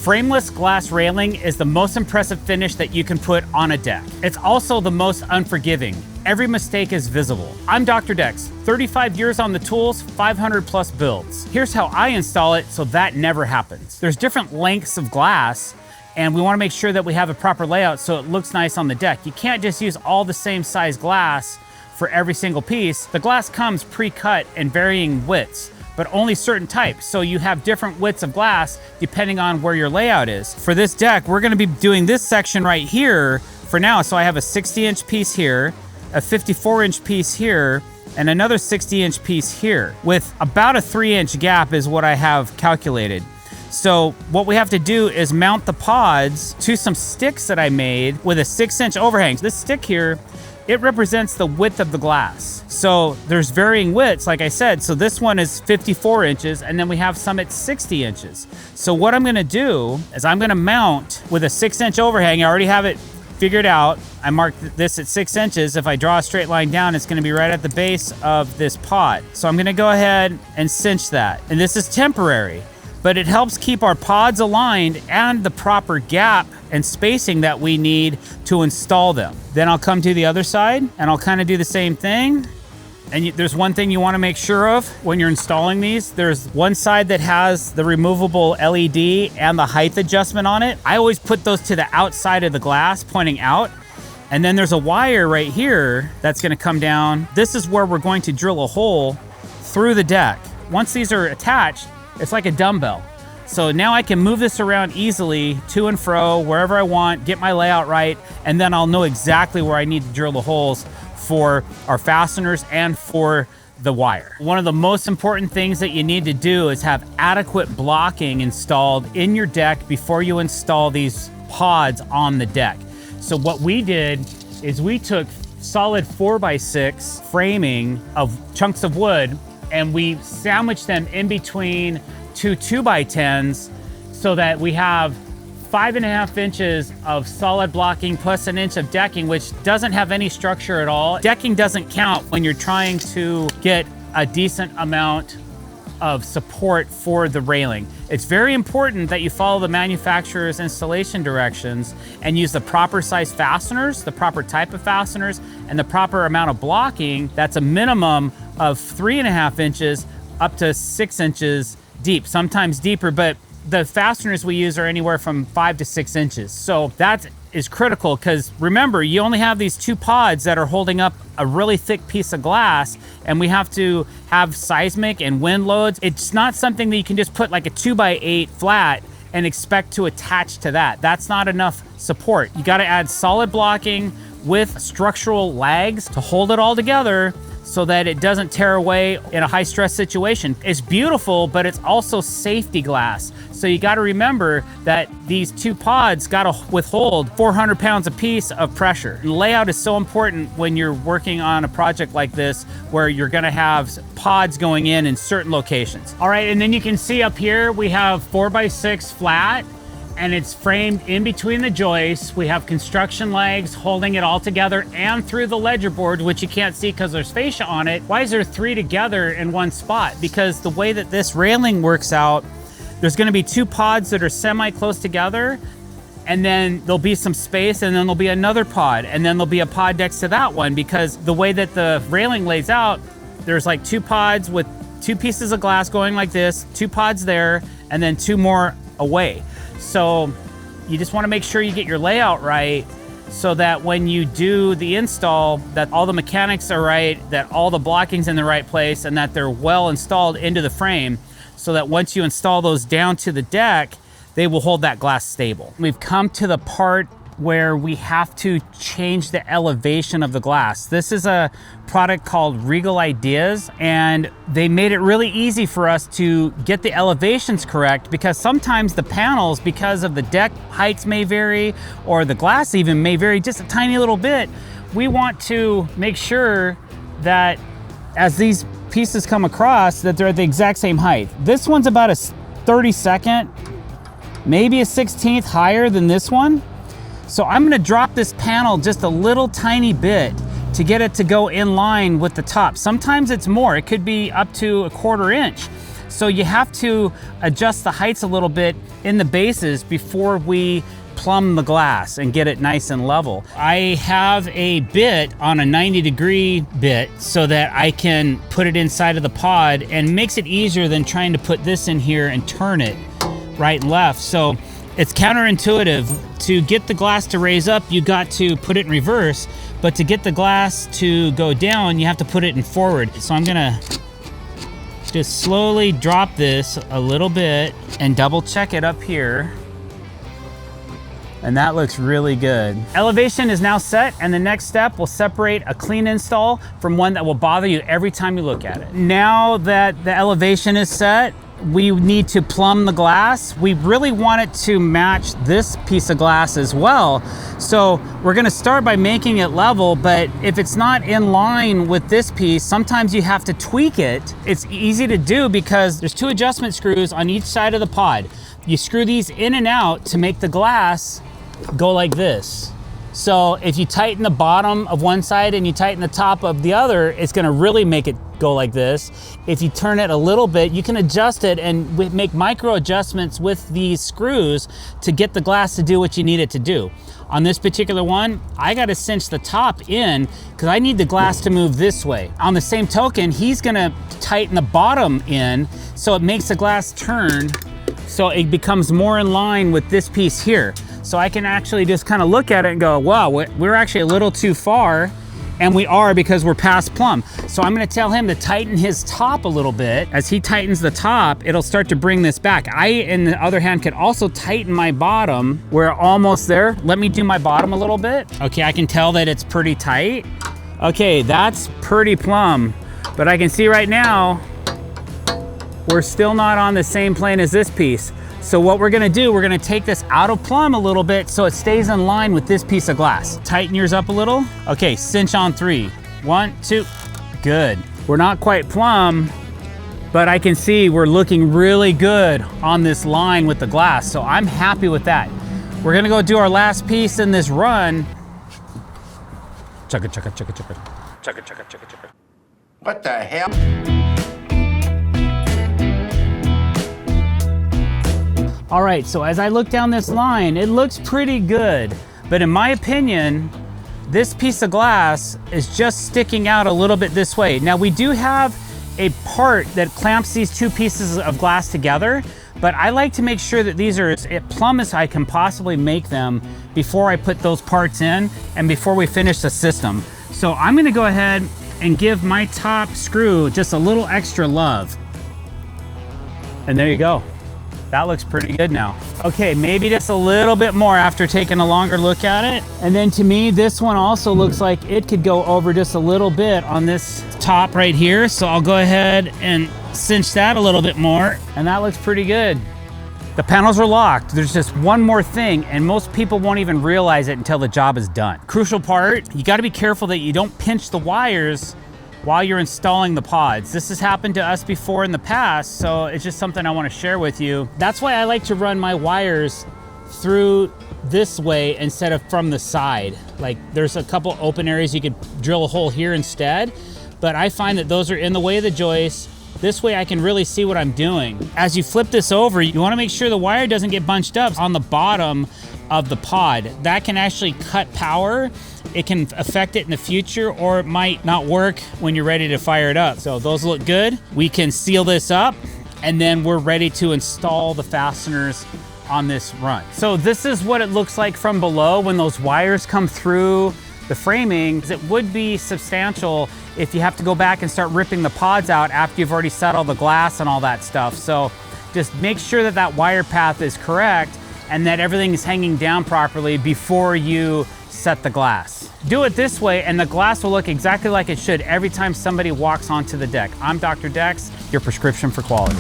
frameless glass railing is the most impressive finish that you can put on a deck. It's also the most unforgiving. Every mistake is visible. I'm Dr. Decks, 35 years on the tools, 500 plus builds. Here's how I install it so that never happens. There's different lengths of glass, and we want to make sure that we have a proper layout so it looks nice on the deck. You can't just use all the same size glass for every single piece. The glass comes pre-cut in varying widths, but only certain types. So you have different widths of glass depending on where your layout is. For this deck, we're gonna be doing this section right here for now. So I have a 60-inch piece here, a 54-inch piece here, and another 60-inch piece here, with about a 3-inch gap is what I have calculated. So what we have to do is mount the pods to some sticks that I made with a 6-inch overhang. This stick here, it represents the width of the glass. So there's varying widths, like I said. So this one is 54 inches, and then we have some at 60 inches. So what I'm gonna do is I'm gonna mount with a 6-inch overhang. I already have it figured out. I marked this at 6 inches. If I draw a straight line down, it's gonna be right at the base of this pod. So I'm gonna go ahead and cinch that. And this is temporary, but it helps keep our pods aligned and the proper gap and spacing that we need to install them. Then I'll come to the other side and I'll kind of do the same thing. And there's one thing you want to make sure of when you're installing these. There's one side that has the removable LED and the height adjustment on it. I always put those to the outside of the glass pointing out. And then there's a wire right here that's going to come down. This is where we're going to drill a hole through the deck. Once these are attached, it's like a dumbbell. So now I can move this around easily to and fro, wherever I want, get my layout right, and then I'll know exactly where I need to drill the holes for our fasteners and for the wire. One of the most important things that you need to do is have adequate blocking installed in your deck before you install these pods on the deck. So what we did is we took solid 4x6 framing of chunks of wood, and we sandwiched them in between two 2x10s so that we have 5.5 inches of solid blocking plus an inch of decking, which doesn't have any structure at all. Decking doesn't count when you're trying to get a decent amount of support for the railing. It's very important that you follow the manufacturer's installation directions and use the proper size fasteners, the proper type of fasteners, and the proper amount of blocking. That's a minimum of 3.5 inches up to 6 inches deep, sometimes deeper, but the fasteners we use are anywhere from 5 to 6 inches. So that is critical because remember, you only have these two pods that are holding up a really thick piece of glass, and we have to have seismic and wind loads. It's not something that you can just put like a 2x8 flat and expect to attach to that. That's not enough support. You got to add solid blocking with structural lags to hold it all together so that it doesn't tear away in a high stress situation. It's beautiful, but it's also safety glass. So you gotta remember that these two pods gotta withhold 400 pounds a piece of pressure. And layout is so important when you're working on a project like this where you're gonna have pods going in certain locations. All right, and then you can see up here, we have 4x6 flat, and it's framed in between the joists. We have construction legs holding it all together and through the ledger board, which you can't see because there's fascia on it. Why is there 3 together in one spot? Because the way that this railing works out, there's gonna be 2 pods that are semi-close together, and then there'll be some space, and then there'll be another pod, and then there'll be a pod next to that one, because the way that the railing lays out, there's like 2 pods with 2 pieces of glass going like this, 2 pods there, and then 2 more away. So you just want to make sure you get your layout right so that when you do the install, that all the mechanics are right, that all the blocking's in the right place, and that they're well installed into the frame so that once you install those down to the deck, they will hold that glass stable. We've come to the part where we have to change the elevation of the glass. This is a product called Regal Ideas, and they made it really easy for us to get the elevations correct, because sometimes the panels, because of the deck heights may vary, or the glass even may vary just a tiny little bit. We want to make sure that as these pieces come across, that they're at the exact same height. This one's about a 32nd, maybe a 16th higher than this one. So I'm gonna drop this panel just a little tiny bit to get it to go in line with the top. Sometimes it's more, it could be up to 1/4 inch. So you have to adjust the heights a little bit in the bases before we plumb the glass and get it nice and level. I have a bit on a 90-degree bit so that I can put it inside of the pod, and makes it easier than trying to put this in here and turn it right and left. So it's counterintuitive. To get the glass to raise up, you got to put it in reverse, but to get the glass to go down, you have to put it in forward. So I'm gonna just slowly drop this a little bit and double check it up here. And that looks really good. Elevation is now set, and the next step will separate a clean install from one that will bother you every time you look at it. Now that the elevation is set, we need to plumb the glass. We really want it to match this piece of glass as well. So we're gonna start by making it level, but if it's not in line with this piece, sometimes you have to tweak it. It's easy to do because there's 2 adjustment screws on each side of the pod. You screw these in and out to make the glass go like this. So if you tighten the bottom of one side and you tighten the top of the other, it's gonna really make it go like this. If you turn it a little bit, you can adjust it and make micro adjustments with these screws to get the glass to do what you need it to do. On this particular one, I gotta cinch the top in because I need the glass to move this way. On the same token, he's gonna tighten the bottom in so it makes the glass turn so it becomes more in line with this piece here. So I can actually just kind of look at it and go, wow, we're actually a little too far, and we are because we're past plumb. So I'm gonna tell him to tighten his top a little bit. As he tightens the top, it'll start to bring this back. I, on the other hand, could also tighten my bottom. We're almost there. Let me do my bottom a little bit. Okay, I can tell that it's pretty tight. Okay, that's pretty plumb, but I can see right now, we're still not on the same plane as this piece. So what we're gonna do, we're gonna take this out of plumb a little bit so it stays in line with this piece of glass. Tighten yours up a little. Okay, cinch on 3. 1, 2, good. We're not quite plumb, but I can see we're looking really good on this line with the glass. So I'm happy with that. We're gonna go do our last piece in this run. Chugga, chugga, chugga, chugga. Chugga, chugga, chugga, chugga. What the hell? All right, so as I look down this line, it looks pretty good. But in my opinion, this piece of glass is just sticking out a little bit this way. Now we do have a part that clamps these 2 pieces of glass together, but I like to make sure that these are as plumb as I can possibly make them before I put those parts in and before we finish the system. So I'm gonna go ahead and give my top screw just a little extra love. And there you go. That looks pretty good now. Okay, maybe just a little bit more after taking a longer look at it. And then to me, this one also looks like it could go over just a little bit on this top right here. So I'll go ahead and cinch that a little bit more. And that looks pretty good. The panels are locked. There's just one more thing, and most people won't even realize it until the job is done. Crucial part, you gotta be careful that you don't pinch the wires while you're installing the pods. This has happened to us before in the past, so it's just something I want to share with you. That's why I like to run my wires through this way instead of from the side. Like there's a couple open areas you could drill a hole here instead, but I find that those are in the way of the joist. This way I can really see what I'm doing. As you flip this over, you want to make sure the wire doesn't get bunched up on the bottom of the pod. That can actually cut power. It can affect it in the future, or it might not work when you're ready to fire it up. So those look good. We can seal this up, and then we're ready to install the fasteners on this run. So this is what it looks like from below when those wires come through the framing. It would be substantial if you have to go back and start ripping the pods out after you've already set all the glass and all that stuff. So just make sure that that wire path is correct and that everything is hanging down properly before you set the glass. Do it this way and the glass will look exactly like it should every time somebody walks onto the deck. I'm Dr. Dex, your prescription for quality.